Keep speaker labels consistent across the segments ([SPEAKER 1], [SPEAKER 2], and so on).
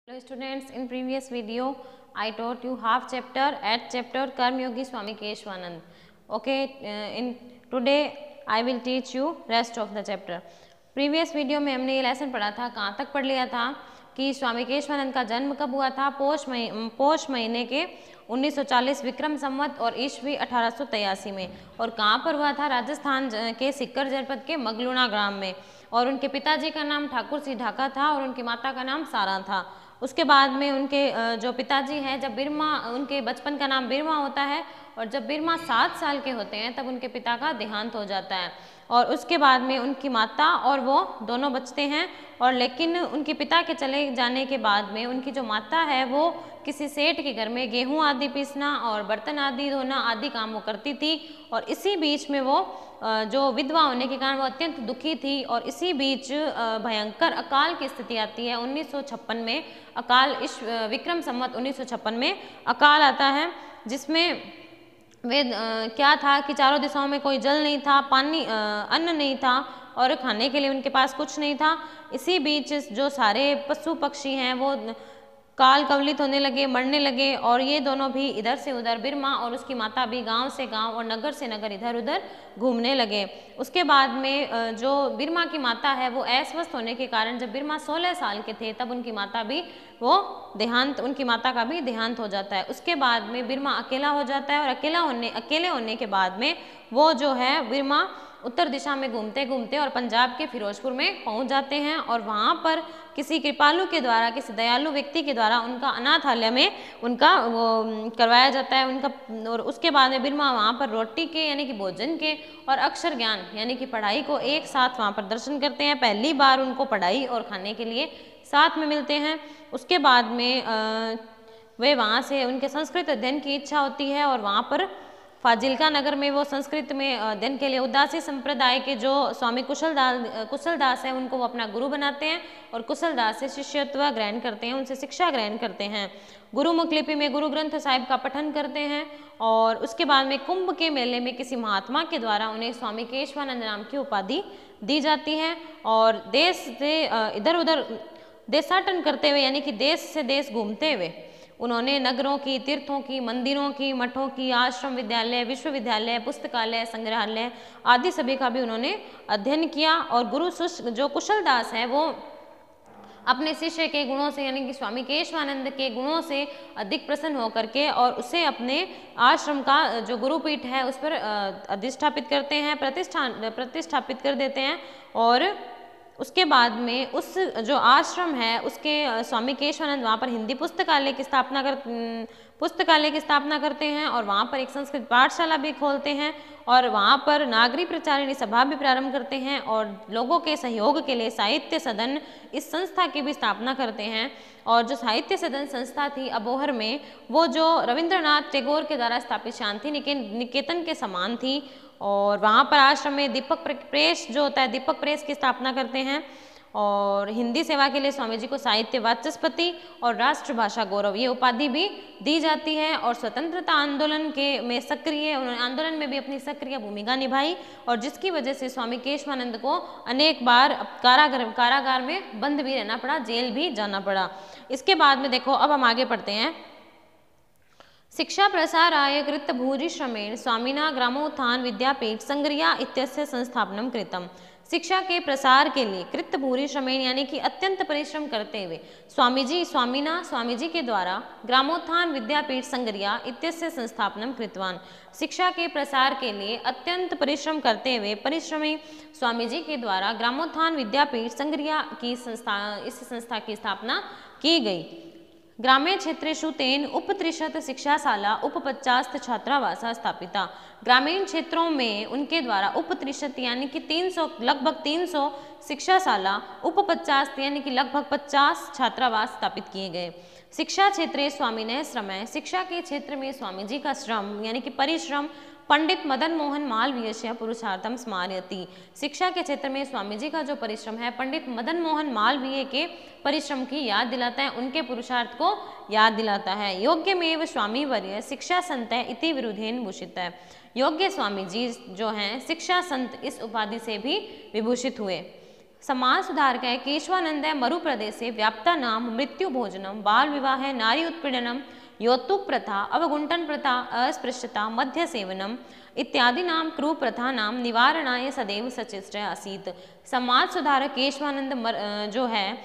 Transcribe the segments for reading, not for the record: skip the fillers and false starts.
[SPEAKER 1] Hello students, in previous video I taught you half chapter at chapter Karma Yogi Swami Keshwanand. Okay, in today I will teach you rest of the chapter. Previous video में हमने ये lesson पढ़ा था, कहाँ तक पढ़ लिया था कि स्वामी केशवानंद का जन्म कब हुआ था? पोष महीने के 1940 विक्रम संवत और ईस्वी 1883 में। और कहाँ पर हुआ था? राजस्थान के सीकर जनपद के मगलुणा ग्राम में। और उनके पिताजी का नाम ठाकुर सिंह ढाका था और उनकी माता का नाम सारा था। उसके बाद में उनके जो पिताजी हैं, जब बिरमा, उनके बचपन का नाम बिरमा होता है और जब बिरमा 7 साल के होते हैं तब उनके पिता का देहांत हो जाता है। और उसके बाद में उनकी माता और वो दोनों बचते हैं। और लेकिन उनके पिता के चले जाने के बाद में उनकी जो माता है वो किसी सेठ के घर में गेहूं आदि पीसना और बर्तन आदि धोना आदि काम वो करती थी। और इसी बीच में वो जो विधवा होने के कारण वो अत्यंत दुखी थी। और इसी बीच भयंकर अकाल की स्थिति आती है 1956 में। अकाल इस विक्रम संवत 1956 में अकाल आता है, जिसमें वे क्या था कि चारों दिशाओं में कोई जल नहीं था, पानी अन्न नहीं था और खाने के लिए उनके पास कुछ नहीं था। इसी बीच जो सारे पशु पक्षी हैं वो काल कवलित होने लगे, मरने लगे। और ये दोनों भी इधर से उधर, बिरमा और उसकी माता भी गांव से गांव और नगर से नगर इधर उधर घूमने लगे। उसके बाद में जो बिरमा की माता है वो अस्वस्थ होने के कारण, जब बिरमा 16 साल के थे तब उनकी माता का भी देहांत हो जाता है। उसके बाद में बिरमा अकेला हो जाता है और अकेले होने के बाद में वो जो है बिरमा उत्तर दिशा में घूमते घूमते और पंजाब के फिरोजपुर में पहुंच जाते हैं। और वहां पर किसी कृपालु के द्वारा, किसी दयालु व्यक्ति के द्वारा उनका अनाथालय में उनका वो करवाया जाता है उनका। और उसके बाद में बिरमा वहां पर रोटी के यानी कि भोजन के और अक्षर ज्ञान यानी कि पढ़ाई को एक साथ वहां पर दर्शन करते हैं। पहली बार उनको पढ़ाई और खाने के लिए साथ में मिलते हैं। उसके बाद में वे वहाँ से उनके संस्कृत अध्ययन की इच्छा होती है और वहाँ पर फाजिल्का नगर में वो संस्कृत में अध्ययन के लिए उदासी संप्रदाय के जो स्वामी कुशलदास हैं उनको वो अपना गुरु बनाते हैं और कुशलदास से शिष्यत्व ग्रहण करते हैं, उनसे शिक्षा ग्रहण करते हैं। गुरुमुख लिपि में गुरु ग्रंथ साहिब का पठन करते हैं। और उसके बाद में कुंभ के मेले में किसी महात्मा के द्वारा उन्हें स्वामी केशवानंद नाम की उपाधि दी जाती है। और देश से इधर उधर देशाटन करते हुए यानी कि देश से देश घूमते हुए उन्होंने नगरों की, तीर्थों की, मंदिरों की, मठों की, आश्रम विद्यालय, विश्वविद्यालय, पुस्तकालय, संग्रहालय आदि सभी का भी उन्होंने अध्ययन किया। और गुरु जो कुशलदास है वो अपने शिष्य के गुणों से यानी कि स्वामी केशवानंद के गुणों से अधिक प्रसन्न होकर के और उसे अपने आश्रम का जो गुरुपीठ है उस पर अधिष्ठापित करते हैं, प्रतिष्ठापित कर देते हैं। और उसके बाद में उस जो आश्रम है उसके स्वामी केशवानंद वहाँ पर हिंदी पुस्तकालय की स्थापना करते हैं और वहाँ पर एक संस्कृत पाठशाला भी खोलते हैं और वहाँ पर नागरी प्रचारिणी सभा भी प्रारंभ करते हैं और लोगों के सहयोग के लिए साहित्य सदन इस संस्था की भी स्थापना करते हैं। और जो साहित्य सदन संस्था थी अबोहर में, वो जो रविंद्रनाथ टैगोर के द्वारा स्थापित शांति निकेतन के समान थी। और वहाँ पर आश्रम में दीपक प्रेस जो होता है, दीपक प्रेस की स्थापना करते हैं। और हिंदी सेवा के लिए स्वामी जी को साहित्य वाचस्पति और राष्ट्रभाषा गौरव ये उपाधि भी दी जाती है। और स्वतंत्रता आंदोलन उन्होंने आंदोलन में भी अपनी सक्रिय भूमिका निभाई और जिसकी वजह से स्वामी केशवानंद को अनेक बार कारागार में बंद भी रहना पड़ा, जेल भी जाना पड़ा। इसके बाद में देखो, अब हम आगे पढ़ते हैं। शिक्षा प्रसाराय कृत भूरि श्रमेण स्वामिना ग्रामोत्थान विद्यापीठ संग्रिया इत्यस्य संस्थापनम कृतम। शिक्षा के प्रसार के लिए कृत भूरि श्रमेण यानी कि अत्यंत परिश्रम करते हुए स्वामी जी के द्वारा ग्रामोत्थान विद्यापीठ संग्रिया इत्यस्य संस्थापनम कृतवान। शिक्षा के प्रसार के लिए अत्यंत परिश्रम करते हुए परिश्रमी स्वामी जी के द्वारा ग्रामोत्थान विद्यापीठ संग्रिया इस संस्था की स्थापना की गई। ग्रामीण क्षेत्रेषु तेन उपत्रिशत शिक्षाशाला उपपचास्त छात्रावासा स्थापिता। ग्रामीण क्षेत्रों में उनके द्वारा उपत्रिशत यानी कि लगभग 300 शिक्षाशाला, उपपचास्त यानी कि लगभग 50 छात्रावास स्थापित किए गए। शिक्षा क्षेत्रे स्वामिनः श्रमः। शिक्षा के क्षेत्र में स्वामी जी का श्रम यानी कि परिश्रम पंडित मदन मोहन मालवीय पुरुषार्थम स्मारयति। शिक्षा के क्षेत्र में स्वामी जी का जो परिश्रम है पंडित मदन मोहन मालवीय के परिश्रम की याद दिलाता है, उनके पुरुषार्थ को याद दिलाता है। योग्यमेव स्वामी वर्य शिक्षा संत इति विरुद्धेन भूषित है। योग्य स्वामी जी जो हैं शिक्षा संत इस उपाधि से भी विभूषित हुए। समाज सुधारक केशवानंद मरु प्रदेशे व्याप्ता नाम मृत्यु भोजनम बाल विवाह नारी उत्पीड़नम यौतुक प्रथा अवगुंठन प्रथा अस्पृश्यता मध्य सेवनम इत्यादि नाम क्रूर प्रथा नाम निवारणाय सदैव सचेष्ट आसीत। समाज सुधारक केशवानंद जो है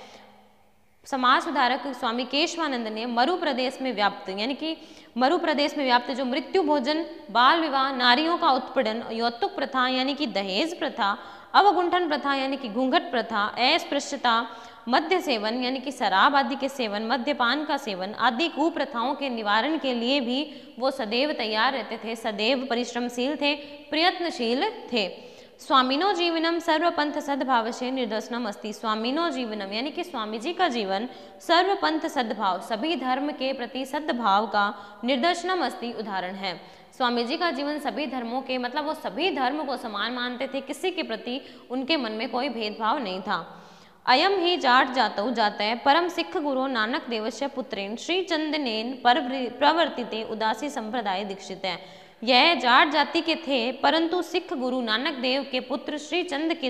[SPEAKER 1] समाज सुधारक स्वामी केशवानंद ने मरु प्रदेश में व्याप्त यानी कि मरु प्रदेश में व्याप्त जो मृत्यु भोजन बाल विवाह नारियों का उत्पीड़न यौतुक प्रथा यानी कि दहेज प्रथा अवगुंठन प्रथा यानी कि घूंघट प्रथा अस्पृश्यता मद्य सेवन यानी कि शराब आदि के सेवन मद्यपान का सेवन आदि कुप्रथाओं के निवारण के लिए भी वो सदैव तैयार रहते थे, सदैव परिश्रमशील थे, प्रयत्नशील थे। स्वामिनो जीवनम सर्वपंथ सद्भाव से निदर्शनम अस्ति। स्वामिनो जीवनम यानी कि स्वामी जी का जीवन सर्वपंथ सद्भाव सभी धर्म के प्रति सद्भाव का निदर्शनम अस्ति उदाहरण है। स्वामी जी का जीवन सभी धर्मों के मतलब वो सभी धर्म को समान मानते थे, किसी के प्रति उनके मन में कोई भेदभाव नहीं था। अयम ही जाट जातौ जातः परम सिख गुरु नानक देवस्य पुत्रेण श्री चंदनेन प्रवर्तिते उदासी संप्रदाय दीक्षित है। यह जाट जाति के थे परंतु सिख गुरु नानक देव के पुत्र श्री चंद के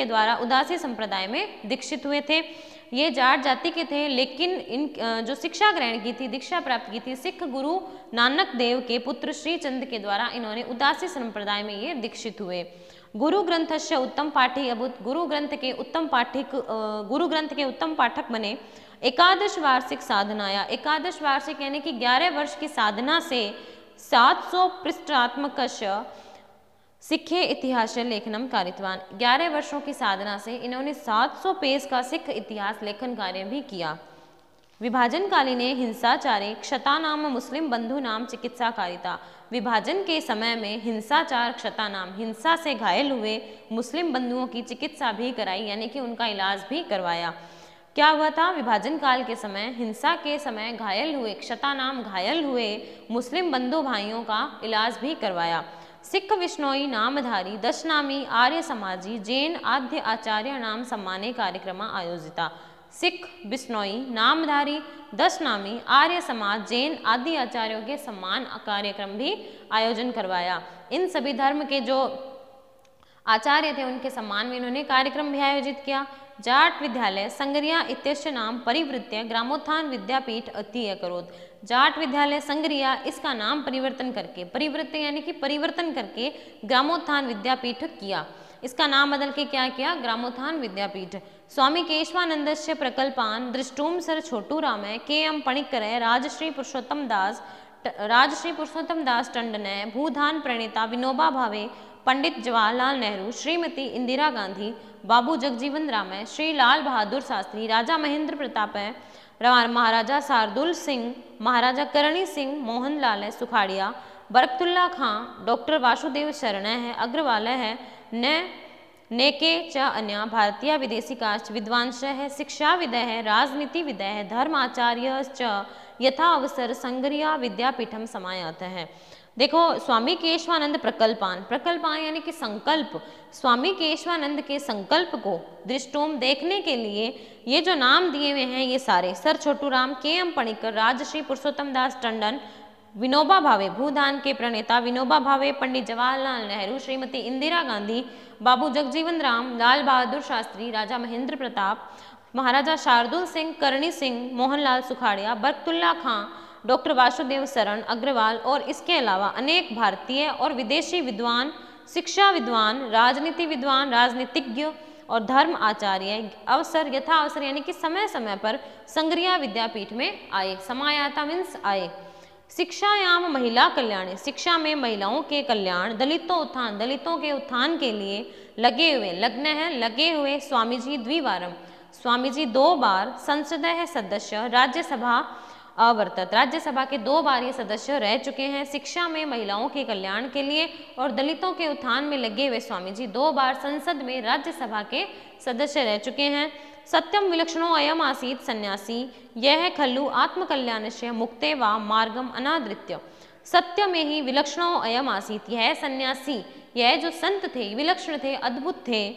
[SPEAKER 1] द्वारा उदासी संप्रदाय में दीक्षित हुए थे। ये जाट जाति के थे लेकिन इन जो शिक्षा ग्रहण की थी दीक्षा प्राप्त की थी सिख गुरु नानक देव के पुत्र श्री चंद के द्वारा इन्होंने उदासी संप्रदाय में ये दीक्षित हुए। गुरु ग्रंथस्य उत्तम पाठी अभूत। गुरु ग्रंथ के उत्तम पाठक बने। एकादश वार्षिक साधनाया एकादश वार्षिक यानी कि 11 वर्ष की साधना से 700 पृष्ठात्मक सिखे इतिहास लेखनम कारितवान। 11 वर्षों की साधना से इन्होंने 700 पेज का सिख इतिहास लेखन कार्य भी किया। विभाजन कालीने हिंसाचारे क्षता नाम मुस्लिम बंधु नाम चिकित्सा कारिता। विभाजन के समय में हिंसाचार क्षता नाम हिंसा से घायल हुए मुस्लिम बंधुओं की चिकित्सा भी कराई यानी कि उनका इलाज भी करवाया। क्या हुआ था? विभाजन काल के समय हिंसा के समय घायल हुए क्षता नाम घायल हुए मुस्लिम बंधु भाइयों का इलाज भी करवाया। सिख विष्णोई नामधारी दशनामी आर्य समाजी जैन आद्य आचार्य नाम सम्माने कार्यक्रम आयोजिता। सिख बिश्नोई नामधारी 10 नामी आर्य समाज जैन आदि आचार्यों के सम्मान कार्यक्रम भी आयोजन करवाया। इन सभी धर्म के जो आचार्य थे उनके सम्मान में इन्होंने कार्यक्रम भी आयोजित किया। जाट विद्यालय संगरिया इत्यस्य नाम परिवृत्य ग्रामोत्थान विद्यापीठ अतीय करोत। जाट विद्यालय संगरिया इसका नाम परिवृत्य यानी कि परिवर्तन करके ग्रामोत्थान विद्यापीठ किया। इसका नाम बदल के क्या किया? ग्रामोत्थान विद्यापीठ। स्वामी केशवानंदस्य प्रकल्पान दृष्टुम सर छोटू रामय के एम पणिकर राजश्री पुरुषोत्तम दास टंडन भूधान प्रणेता विनोबा भावे पंडित जवाहरलाल नेहरू श्रीमती इंदिरा गांधी बाबू जगजीवन राम श्री लाल बहादुर शास्त्री राजा महेंद्र प्रताप महाराजा शार्दुल सिंह महाराजा करणी सिंह मोहनलाल सुखाड़िया बरकतुल्ला खां डॉक्टर वासुदेव शरण है अग्रवाल है नेके च अन्य भारतीय विदेशी कास्ट विद्वांस है शिक्षाविद है राजनीतिविद है धर्माचार्य च यथा अवसर संगरिया विद्यापीठम समायात है। देखो स्वामी केशवानंद प्रकल्पान यानी कि संकल्प। स्वामी केशवानंद के संकल्प को दृष्टोम देखने के लिए ये जो नाम दिए हुए हैं ये सारे सर छोटू राम के एम पणिकर राजश्री पुरुषोत्तम दास टंडन विनोबा भावे भूदान के प्रणेता विनोबा भावे पंडित जवाहरलाल नेहरू श्रीमती इंदिरा गांधी बाबू जगजीवन राम लाल बहादुर शास्त्री राजा महेंद्र प्रताप महाराजा शार्दुल सिंह करणी सिंह मोहनलाल सुखाड़िया बरकतुल्ला खां डॉक्टर वासुदेव शरण अग्रवाल और इसके अलावा अनेक भारतीय और विदेशी विद्वान शिक्षा विद्वान राजनीति विद्वान राजनीतिज्ञ और धर्म आचार्य अवसर यथा अवसर यानी कि समय समय पर संगरिया विद्यापीठ में आए। समायाता मीन्स आए। शिक्षायाम महिला कल्याण शिक्षा में महिलाओं के कल्याण दलितों के उत्थान के लिए लगे हुए स्वामी जी द्विवारम स्वामी जी 2 बार संसद है सदस्य राज्यसभा अवर्तत राज्यसभा के 2 बार ये सदस्य रह चुके हैं। शिक्षा में महिलाओं के कल्याण के लिए और दलितों के उत्थान में लगे हुए स्वामी जी 2 बार संसद में राज्यसभा के सदस्य रह चुके हैं। सत्यम विलक्षणो अयम आसीत सन्यासी यह खल्लु आत्मकल्याणस्य मुक्ते व मार्गम अनादृत्य। सत्य में ही विलक्षणो अयम आसीत यह सन्यासी यह जो संत थे विलक्षण थे अद्भुत थे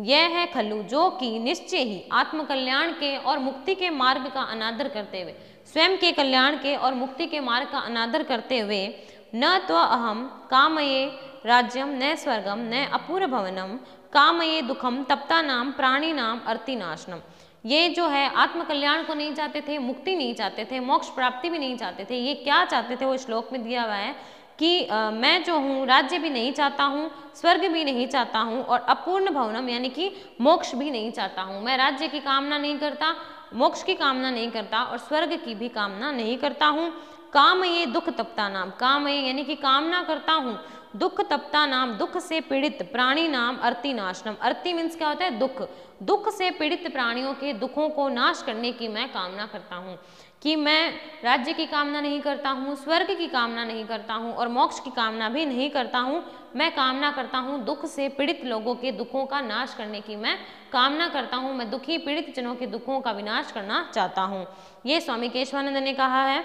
[SPEAKER 1] यह है खल्लु जो कि निश्चय ही आत्मकल्याण के और मुक्ति के मार्ग का अनादर करते हुए स्वयं के कल्याण के और मुक्ति के मार्ग का अनादर करते हुए न तो अहम कामये राज्यम न स्वर्गम न अपूर्व भवनम कामये दुखम तप्ता नाम प्राणी नाम अर्तिनाशनम। ये जो है आत्म कल्याण को नहीं चाहते थे, मुक्ति नहीं चाहते थे, मोक्ष प्राप्ति भी नहीं चाहते थे। ये क्या चाहते थे वो श्लोक में दिया हुआ है कि मैं जो हूँ राज्य भी नहीं चाहता हूँ, स्वर्ग भी नहीं चाहता हूँ, और अपूर्ण भवनम यानी कि मोक्ष भी नहीं चाहता हूँ। मैं राज्य की कामना नहीं करता, मोक्ष की कामना नहीं करता, और स्वर्ग की भी कामना नहीं करता हूँ। काम ये दुख तप्ता नाम, काम ये यानी कि कामना करता हूँ, दुख तप्ता नाम दुख से पीड़ित, प्राणी नाम अर्ति नाशनम। अर्ति मीन्स क्या होता है? दुख। दुख से पीड़ित प्राणियों के दुखों को नाश करने की मैं कामना करता हूँ। कि मैं राज्य की कामना नहीं करता हूँ, स्वर्ग की कामना नहीं करता हूँ, और मोक्ष की कामना भी नहीं करता हूँ। मैं कामना करता हूँ दुख से पीड़ित लोगों के दुखों का नाश करने की मैं कामना करता हूँ। मैं दुखी पीड़ित जनों के दुखों का विनाश करना चाहता हूँ। ये स्वामी केशवानंद ने कहा है।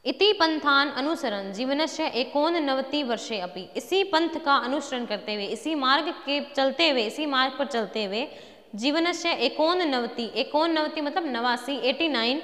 [SPEAKER 1] इति पंथान अनुसरण जीवनस्य 89 वर्षे अपि। इसी पंथ का अनुसरण करते हुए, इसी मार्ग के चलते हुए, इसी मार्ग पर चलते हुए जीवनस्य 89 मतलब 89 89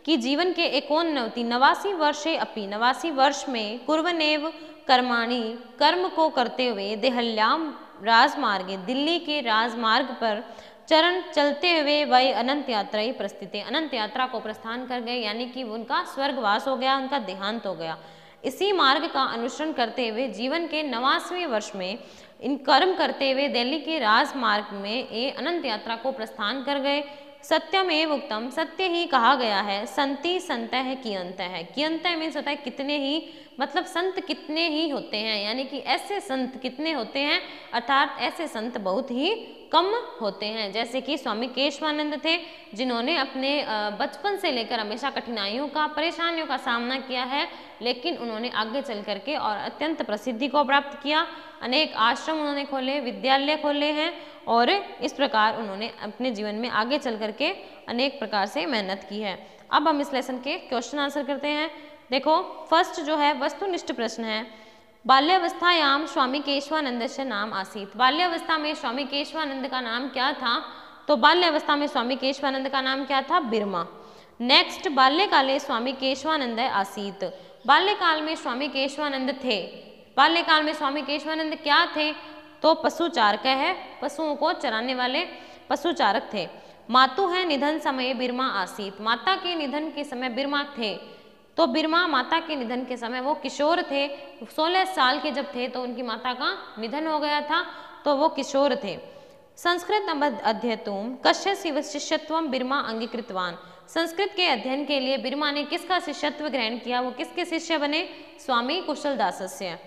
[SPEAKER 1] की जीवन के 89 वर्षे अपि 89 वर्ष में कुर्वनेव कर्माणि कर्म को करते हुए देहल्याम राजमार्गे दिल्ली के राजमार्ग पर चरण चलते हुए वह अनंत यात्रा ही प्रस्थित है। अनंत यात्रा को प्रस्थान कर गए, यानी कि उनका स्वर्गवास हो गया, उनका देहांत हो गया। इसी मार्ग का अनुसरण करते हुए जीवन के 89वें वर्ष में इन कर्म करते हुए दिल्ली के राजमार्ग में ये अनंत यात्रा को प्रस्थान कर गए। सत्यमेव उक्तम, सत्य ही कहा गया है। संति संत है कियंत है। कियंत मीन्स होता है कितने ही, मतलब संत कितने ही होते हैं, यानी कि ऐसे संत कितने होते हैं, अर्थात ऐसे संत बहुत ही कम होते हैं। जैसे कि स्वामी केशवानंद थे, जिन्होंने अपने बचपन से लेकर हमेशा कठिनाइयों का, परेशानियों का सामना किया है, लेकिन उन्होंने आगे चल करके और अत्यंत प्रसिद्धि को प्राप्त किया। अनेक आश्रम उन्होंने खोले, विद्यालय खोले हैं, और इस प्रकार उन्होंने अपने जीवन में आगे चल करके अनेक प्रकार से मेहनत की है। अब हम इस लेसन के क्वेश्चन आंसर करते हैं। देखो, फर्स्ट जो है वस्तुनिष्ठ प्रश्न है। बाल्यावस्थायाम स्वामी केशवानंद से नाम आसीत। बाल्यावस्था में स्वामी केशवानंद का नाम क्या था? तो बाल्यावस्था में स्वामी केशवानंद का नाम क्या था? बिरमा। नेक्स्ट, बाल्यकाले स्वामी केशवानंद आसीत। बाल्यकाल में स्वामी केशवानंद थे। बाल्यकाल में स्वामी केशवानंद क्या थे? तो पशुचारक है, पशुओं को चराने वाले पशुचारक थे। मातु है निधन समय बिरमा आसीत। माता के निधन के समय बिरमा थे। तो बिरमा माता के निधन के समय वो किशोर थे। 16 साल के जब थे तो उनकी माता का निधन हो गया था, तो वो किशोर थे। संस्कृत अध्येतुम कस्य शिष्यत्वम बिरमा अंगीकृतवान। संस्कृत के अध्ययन के लिए बिरमा ने किसका शिष्यत्व ग्रहण किया? वो किसके शिष्य बने? स्वामी कुशलदासस्य।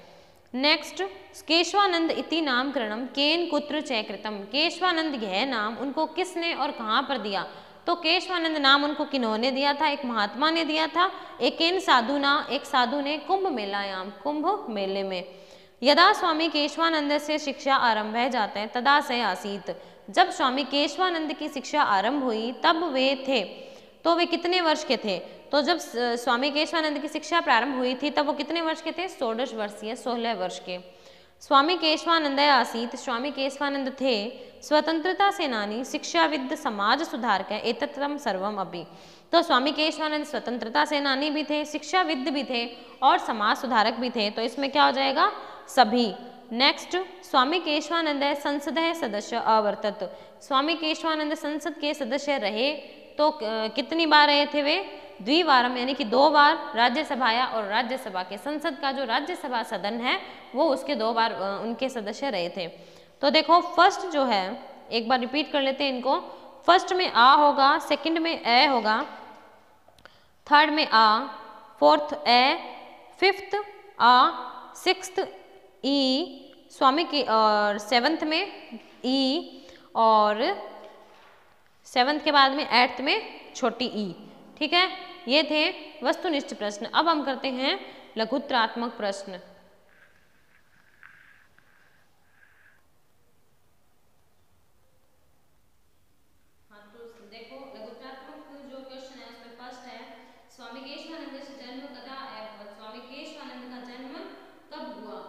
[SPEAKER 1] नेक्स्ट, केशवानंद इति नामकरणम केन कुत्र च कृतम। केशवानंद यह नाम उनको किसने और कहाँ पर दिया? तो केशवानंद नाम उनको किन्होंने दिया था? एक महात्मा ने दिया था। एकेन साधुना, एक साधु ने कुंभ मेलायाम, कुंभ मेले में। यदा स्वामी केशवानंद से शिक्षा आरंभ है जाते हैं तदा से आसीत। जब स्वामी केशवानंद की शिक्षा आरंभ हुई तब वे थे। तो वे कितने वर्ष के थे? तो जब स्वामी केशवानंद की शिक्षा प्रारंभ हुई थी तब वो कितने वर्ष के थे? 16 वर्षीय, 16 वर्ष के। स्वामी केशवानंद आसीत, स्वामी केशवानंद थे स्वतंत्रता सेनानी, शिक्षाविद, समाज सुधारक, एतत्रम सर्वम अपि। तो स्वामी केशवानंद स्वतंत्रता सेनानी भी थे, शिक्षाविद भी थे, और समाज सुधारक भी थे। तो इसमें क्या हो जाएगा? सभी। नेक्स्ट, स्वामी केशवानंद संसद सदस्य अवर्तत। स्वामी केशवानंद संसद के सदस्य रहे, तो कितनी बार रहे थे वे? द्विवारम, यानी कि 2 बार राज्यसभा और राज्यसभा के संसद का जो राज्यसभा सदन है वो उसके 2 बार उनके सदस्य रहे थे। तो देखो, फर्स्ट जो है, एक बार रिपीट कर लेते हैं इनको। फर्स्ट में आ होगा, सेकंड में ए होगा, थर्ड में आ, फोर्थ ए, फिफ्थ आ, सिक्स्थ ई, स्वामी की, और सेवंथ में ई, और सेवंथ के बाद में 8th में छोटी ई। ठीक है, ये थे वस्तुनिष्ठ प्रश्न। अब हम करते हैं लघुत्तरात्मक प्रश्न। हाँ, तो देखो, लघुत्तरात्मक जो क्वेश्चन है उसमें फर्स्ट है, स्वामी केशवानंद से जन्म कदा अभवत। स्वामी केशवानंद का जन्म कब हुआ?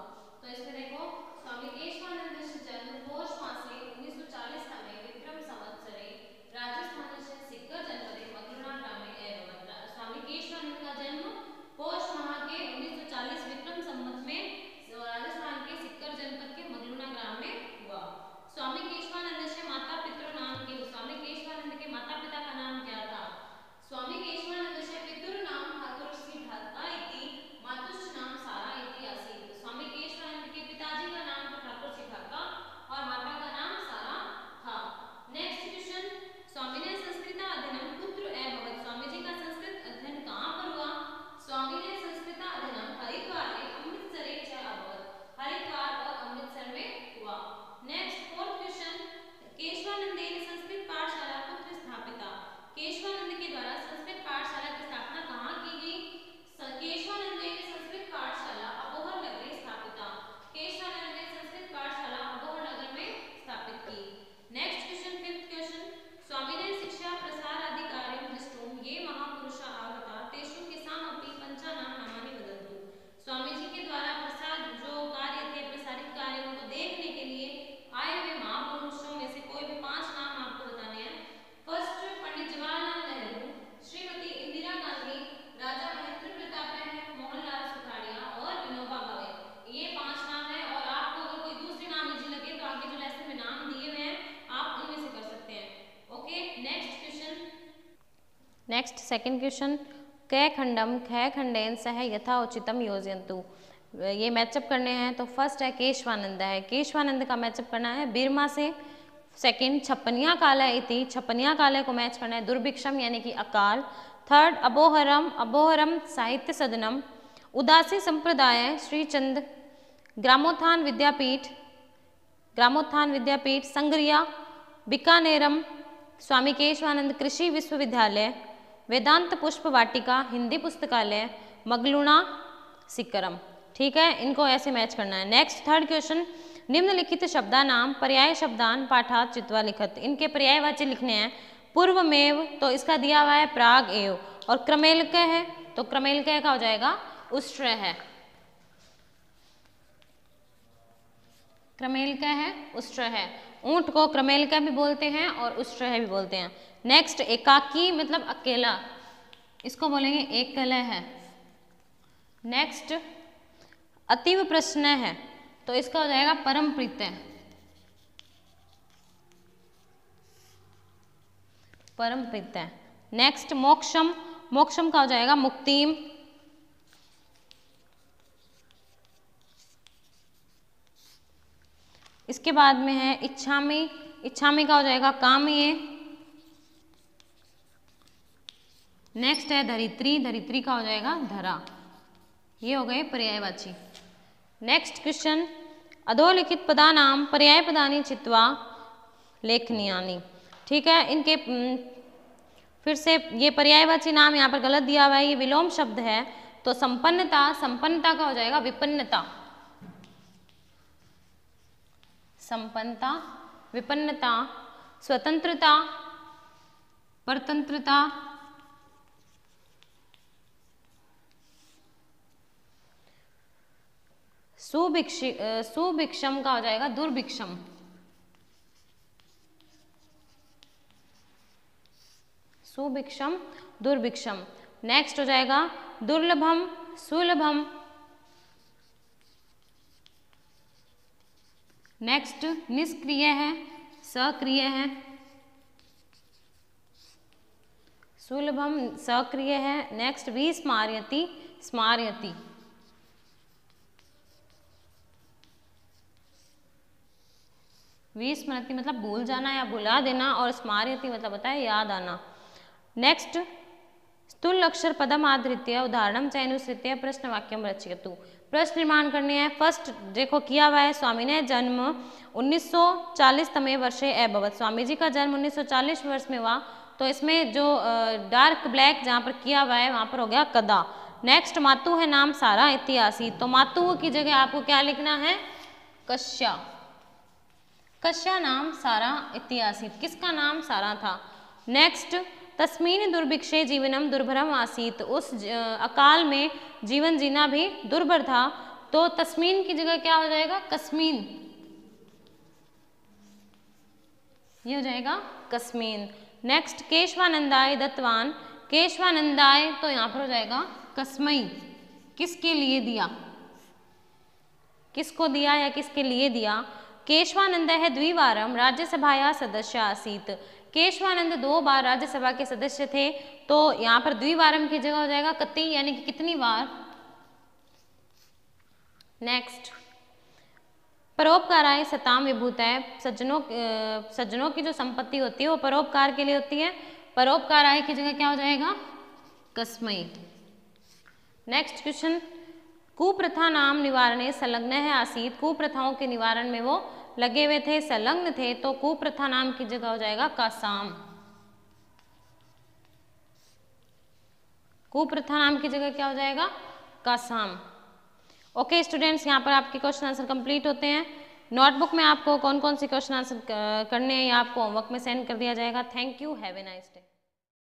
[SPEAKER 1] तो इसमें देखो, स्वामी केशवानंद से जन्म पौष मासे 1940 में विक्रम संवत्सरे राजस्थान से सिक्कर जनपदे मगलुना ग्रामे एवं। स्वामी केशवानंद का जन्म पौष माह के 1940 Vikram Samvat next second question, कै खंडम कै खंडेन सह यथा उचितम योजयन्तु। ये मैचअप करने हैं। तो फर्स्ट है केशवानंद है, केशवानंद का मैचअप करना है बीरमा से। सेकंड छप्पनिया कालय इति, छप्पनिया कालय को मैच करना है दुर्भिक्षम यानी कि अकाल। थर्ड अबोहरम, अबोहरम साहित्य सदनम। उदासी संप्रदाय श्रीचंद, ग्रामोत्थान विद्यापीठ, ग्रामोत्थान विद्यापीठ संग्रिया, बीकानेरम, स्वामी केशवानंद कृषि विश्वविद्यालय, वेदांत पुष्प वाटिका हिंदी पुस्तकालय, मगलुणा सिकरम। ठीक है, इनको ऐसे मैच करना है। नेक्स्ट थर्ड क्वेश्चन, निम्नलिखित शब्दानाम पर्याय शब्दान पाठात चित्वा लिखत। इनके पर्यायवाची लिखने हैं। पूर्वमेव, तो इसका दिया हुआ है प्राग एव, और क्रमेलक है तो क्रमेलक का हो जाएगा उष्ट्र है, क्रमेलक है उष्ट्र है। ऊंट को क्रमेलक भी बोलते हैं और उष्ट्र है भी बोलते हैं। नेक्स्ट एकाकी मतलब अकेला, इसको बोलेंगे एकल है। नेक्स्ट अतीव प्रश्न है, तो इसका हो जाएगा परम प्रीत, परम प्रीत। नेक्स्ट मोक्षम, मोक्षम का हो जाएगा मुक्तिम। इसके बाद में है इच्छामी, इच्छामी का हो जाएगा कामये। नेक्स्ट है धरित्री, धरित्री का हो जाएगा धरा। ये हो गए पर्यायवाची। नेक्स्ट क्वेश्चन, अधोलिखित पदानाम पर्याय पदानी चित्वा लेखनीयानि। ठीक है, इनके फिर से ये पर्यायवाची नाम यहाँ पर गलत दिया हुआ है, ये विलोम शब्द है। तो संपन्नता, संपन्नता का हो जाएगा विपन्नता, संपन्नता, विपन्नता। स्वतंत्रता, परतंत्रता, सुभिक्षम का हो जाएगा दुर्भिक्षम, सुभिक्षम दुर्भिक्षम। नेक्स्ट हो जाएगा दुर्लभम, सुलभम। नेक्स्ट निष्क्रिय है, सक्रिय है, सुलभम सक्रिय है। नेक्स्ट विस्मार्यति, स्मार्यति। विस्मृति मतलब भूल जाना या भुला देना, और स्मार्यति मतलब होता है याद आना। नेक्स्ट स्थूल अक्षर पदम आधृत्य उदाहरणम चयनुसृत्य प्रश्न वाक्यम रचयतु। प्रश्न निर्माण करने हैं। फर्स्ट देखो किया हुआ है, स्वामी ने जन्म 1940 तमे वर्षे अभवत। स्वामी जी का जन्म 1940 वर्ष में हुआ। तो इसमें जो डार्क ब्लैक जहाँ पर किया हुआ है वहाँ पर हो गया कदा। नेक्स्ट मातु है नाम सारा इतिहासी, तो मातु की जगह आपको क्या लिखना है, कश्या। कश्या नाम सारा इतिहासी, किसका नाम सारा था। नेक्स्ट तस्मीन दुर्भिक्षे जीवनम दुर्भरम आसीत, उस अकाल में जीवन जीना भी दुर्भर था। तो तस्मीन की जगह क्या हो जाएगा, कस्मीन, ये हो जाएगा कस्मीन। नेक्स्ट केशवानंदाय दत्तवान, केशवानंदाय तो यहाँ पर हो जाएगा कस्मई, किसके लिए दिया, किसको दिया या किसके लिए दिया। केशवानंद है द्विवारम राज्यसभाया सदस्य आसीत, केशवानंद 2 बार राज्यसभा के सदस्य थे। तो यहाँ पर द्विवारम की जगह हो जाएगा कति, यानी कि कितनी बार। नेक्स्ट परोपकाराय सताम विभूत है, सज्जनों की जो संपत्ति होती है वो परोपकार के लिए होती है। परोपकाराय की जगह क्या हो जाएगा, कस्मई। नेक्स्ट क्वेश्चन, कुप्रथा नाम निवारणे संलग्न है आसीत, कुप्रथाओं के निवारण में वो लगे हुए थे, संलग्न थे। तो कुप्रथा नाम की जगह हो जाएगा कासाम, कुप्रथा नाम की जगह क्या हो जाएगा, कासाम। ओके स्टूडेंट्स, यहाँ पर आपके क्वेश्चन आंसर कंप्लीट होते हैं। नोटबुक में आपको कौन कौन से क्वेश्चन आंसर करने हैं या आपको होमवर्क में सेंड कर दिया जाएगा। Thank you, have a nice day.